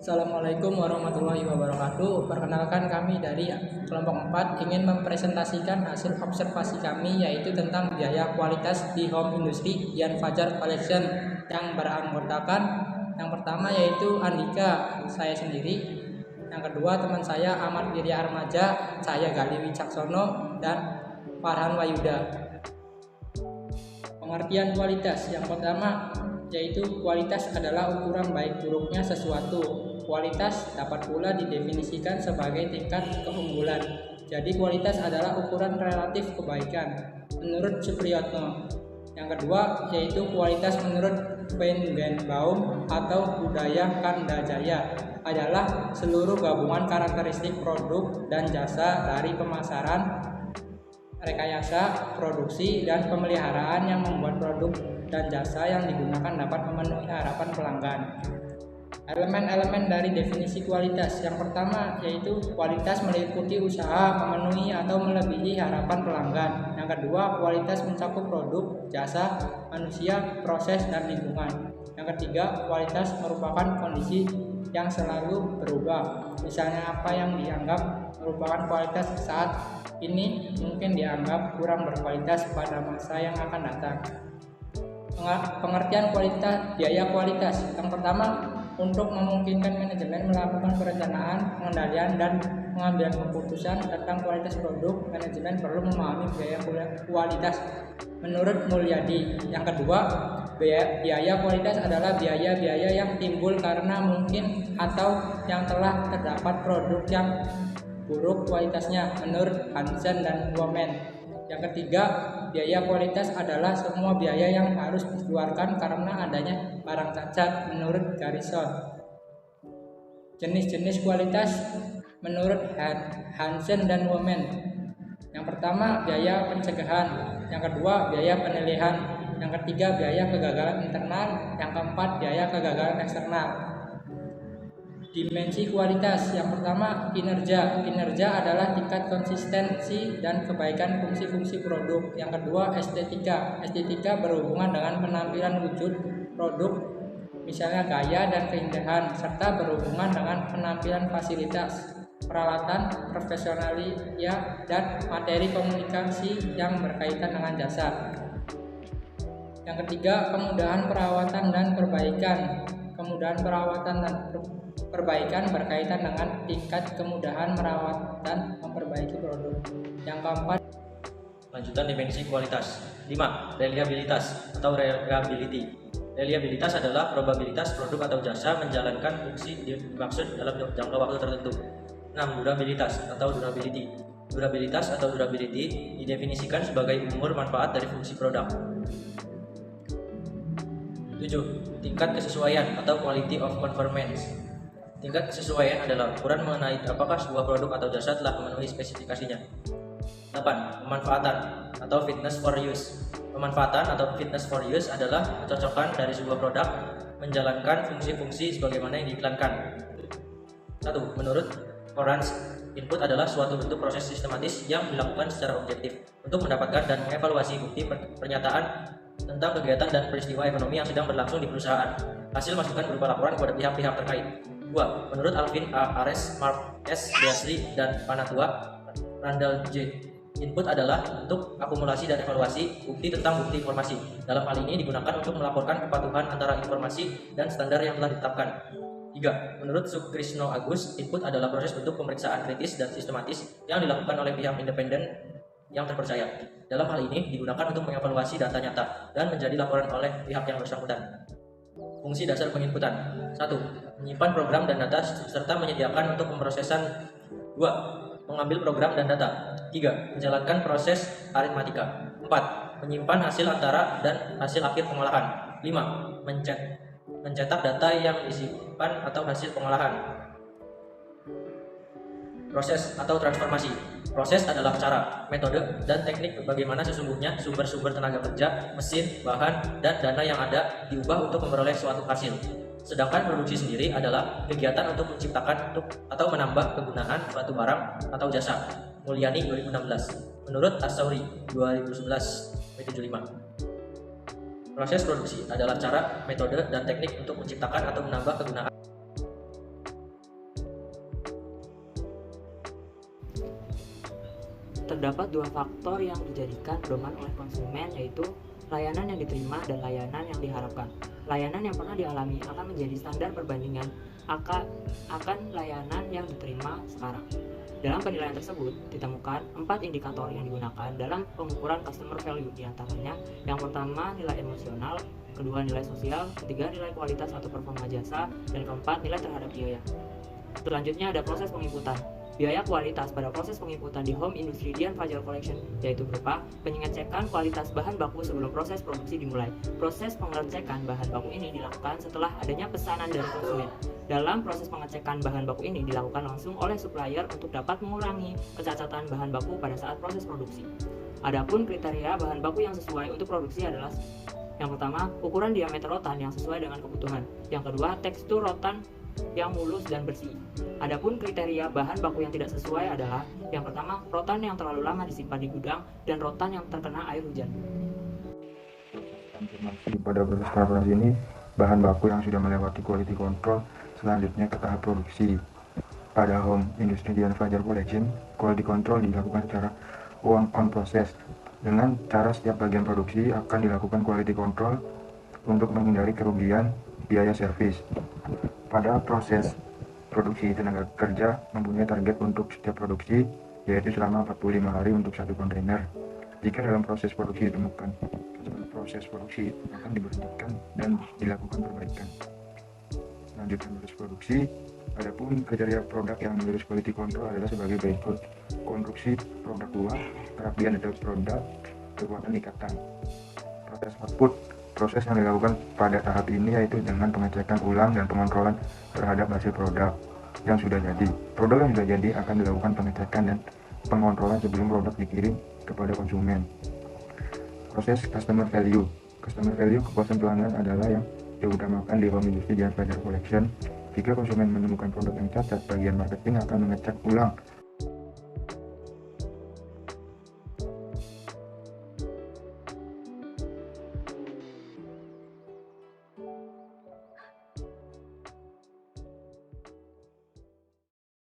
Assalamualaikum warahmatullahi wabarakatuh. Perkenalkan, kami dari kelompok 4 ingin mempresentasikan hasil observasi kami, yaitu tentang biaya kualitas di home industry Yan Fajar Collection yang beranggotakan yang pertama yaitu Andika, saya sendiri. Yang kedua teman saya Ahmad Wirya Armaja, saya Gali Wicaksono, dan Farhan Wayuda. Pengertian kualitas yang pertama yaitu kualitas adalah ukuran baik buruknya sesuatu. Kualitas dapat pula didefinisikan sebagai tingkat keunggulan. Jadi kualitas adalah ukuran relatif kebaikan menurut Supriyatno. Yang kedua yaitu kualitas menurut Feigenbaum atau budaya Kandajaya adalah seluruh gabungan karakteristik produk dan jasa dari pemasaran, rekayasa, produksi, dan pemeliharaan yang membuat produk dan jasa yang digunakan dapat memenuhi harapan pelanggan. Elemen-elemen dari definisi kualitas yang pertama yaitu kualitas meliputi usaha memenuhi atau melebihi harapan pelanggan. Yang kedua, kualitas mencakup produk, jasa, manusia, proses, dan lingkungan. Yang ketiga, kualitas merupakan kondisi yang selalu berubah. Misalnya apa yang dianggap merupakan kualitas saat ini mungkin dianggap kurang berkualitas pada masa yang akan datang. Pengertian kualitas, biaya kualitas. Yang pertama, untuk memungkinkan manajemen melakukan perencanaan, pengendalian, dan pengambilan keputusan tentang kualitas produk, manajemen perlu memahami biaya kualitas menurut Mulyadi. Yang kedua, biaya kualitas adalah biaya-biaya yang timbul karena mungkin atau yang telah terdapat produk yang buruk kualitasnya menurut Hansen dan Women. Yang ketiga, biaya kualitas adalah semua biaya yang harus dikeluarkan karena adanya barang cacat menurut Garrison. Jenis-jenis kualitas menurut Hansen dan Women. Yang pertama, biaya pencegahan. Yang kedua, biaya penilaian. Yang ketiga, biaya kegagalan internal. Yang keempat, biaya kegagalan eksternal. Dimensi kualitas. Yang pertama, kinerja. Kinerja adalah tingkat konsistensi dan kebaikan fungsi-fungsi produk. Yang kedua, estetika. Estetika berhubungan dengan penampilan wujud produk, misalnya gaya dan keindahan, serta berhubungan dengan penampilan fasilitas, peralatan, profesionalia, dan materi komunikasi yang berkaitan dengan jasa. Yang ketiga, kemudahan perawatan dan perbaikan. Kemudahan perawatan dan perbaikan berkaitan dengan tingkat kemudahan merawat dan memperbaiki produk. Yang keempat, lanjutan dimensi kualitas. 5. Reliabilitas atau reliability. Reliabilitas adalah probabilitas produk atau jasa menjalankan fungsi dimaksud dalam jangka waktu tertentu. 6. Durabilitas atau durability. Durabilitas atau durability didefinisikan sebagai umur manfaat dari fungsi produk. 7. Tingkat kesesuaian atau quality of conformance. Tingkat kesesuaian adalah ukuran mengenai apakah sebuah produk atau jasa telah memenuhi spesifikasinya. 8. Pemanfaatan atau fitness for use. Pemanfaatan atau fitness for use adalah kecocokan dari sebuah produk menjalankan fungsi-fungsi sebagaimana yang diiklankan. 1. Menurut Orange, input adalah suatu bentuk proses sistematis yang dilakukan secara objektif untuk mendapatkan dan mengevaluasi bukti pernyataan tentang kegiatan dan peristiwa ekonomi yang sedang berlangsung di perusahaan. Hasil masukan berupa laporan kepada pihak-pihak terkait. 2. Menurut Alvin A. Ares, Mark S. Beasley, dan Panatua, Randall J. Input adalah untuk akumulasi dan evaluasi bukti tentang bukti informasi. Dalam hal ini digunakan untuk melaporkan kepatuhan antara informasi dan standar yang telah ditetapkan. 3. Menurut Sukrisno Agus, input adalah proses bentuk pemeriksaan kritis dan sistematis yang dilakukan oleh pihak independen yang terpercaya. Dalam hal ini digunakan untuk mengevaluasi data nyata dan menjadi laporan oleh pihak yang bersangkutan. Fungsi dasar penginputan. 1. Menyimpan program dan data serta menyediakan untuk pemrosesan. 2. Mengambil program dan data. 3. Menjalankan proses aritmatika. 4. Menyimpan hasil antara dan hasil akhir pengolahan. 5. Mencetak data yang disimpan atau hasil pengolahan. Proses atau transformasi. Proses adalah cara, metode, dan teknik bagaimana sesungguhnya sumber-sumber tenaga kerja, mesin, bahan, dan dana yang ada diubah untuk memperoleh suatu hasil. Sedangkan produksi sendiri adalah kegiatan untuk menciptakan atau menambah kegunaan suatu barang atau jasa. Mulyani 2016. Menurut Asauri 2011-75. Proses produksi adalah cara, metode, dan teknik untuk menciptakan atau menambah kegunaan terdapat dua faktor yang dijadikan pedoman oleh konsumen, yaitu layanan yang diterima dan layanan yang diharapkan. Layanan yang pernah dialami akan menjadi standar perbandingan akan layanan yang diterima sekarang. Dalam penilaian tersebut, ditemukan 4 indikator yang digunakan dalam pengukuran customer value, diantaranya yang pertama nilai emosional, kedua nilai sosial, ketiga nilai kualitas atau performa jasa, dan keempat nilai terhadap biaya. Selanjutnya ada proses penginputan. Biaya kualitas pada proses penginputan di Home Industry Dian Fajar Collection, yaitu berupa pengecekan kualitas bahan baku sebelum proses produksi dimulai. Proses pengecekan bahan baku ini dilakukan setelah adanya pesanan dari konsumen. Dalam proses pengecekan bahan baku ini dilakukan langsung oleh supplier untuk dapat mengurangi kecacatan bahan baku pada saat proses produksi. Adapun kriteria bahan baku yang sesuai untuk produksi adalah yang pertama, ukuran diameter rotan yang sesuai dengan kebutuhan. Yang kedua, tekstur rotan yang mulus dan bersih. Adapun kriteria bahan baku yang tidak sesuai adalah yang pertama, rotan yang terlalu lama disimpan di gudang dan rotan yang terkena air hujan. Pada proses preparasi ini, bahan baku yang sudah melewati quality control selanjutnya ke tahap produksi. Pada Home Industry Dian Fajar Collection, quality control dilakukan secara on process. Dengan cara setiap bagian produksi akan dilakukan quality control untuk menghindari kerugian biaya servis. Pada proses produksi, tenaga kerja mempunyai target untuk setiap produksi, yaitu selama 45 hari untuk satu kontainer. Jika dalam proses produksi ditemukan proses produksi akan diberhentikan dan dilakukan perbaikan. Lanjutkan proses produksi. Adapun kriteria produk yang lulus quality control adalah sebagai berikut: konstruksi produk luar, kerapian atau produk, kekuatan ikatan. Proses output. Proses yang dilakukan pada tahap ini yaitu dengan pengecekan ulang dan pengontrolan terhadap hasil produk yang sudah jadi. Produk yang sudah jadi akan dilakukan pengecekan dan pengontrolan sebelum produk dikirim kepada konsumen. Proses customer value. Customer value kepuasan pelanggan adalah yang diutamakan di Home Industry Dian Fajar Collection. Jika konsumen menemukan produk yang cacat, bagian marketing akan mengecek ulang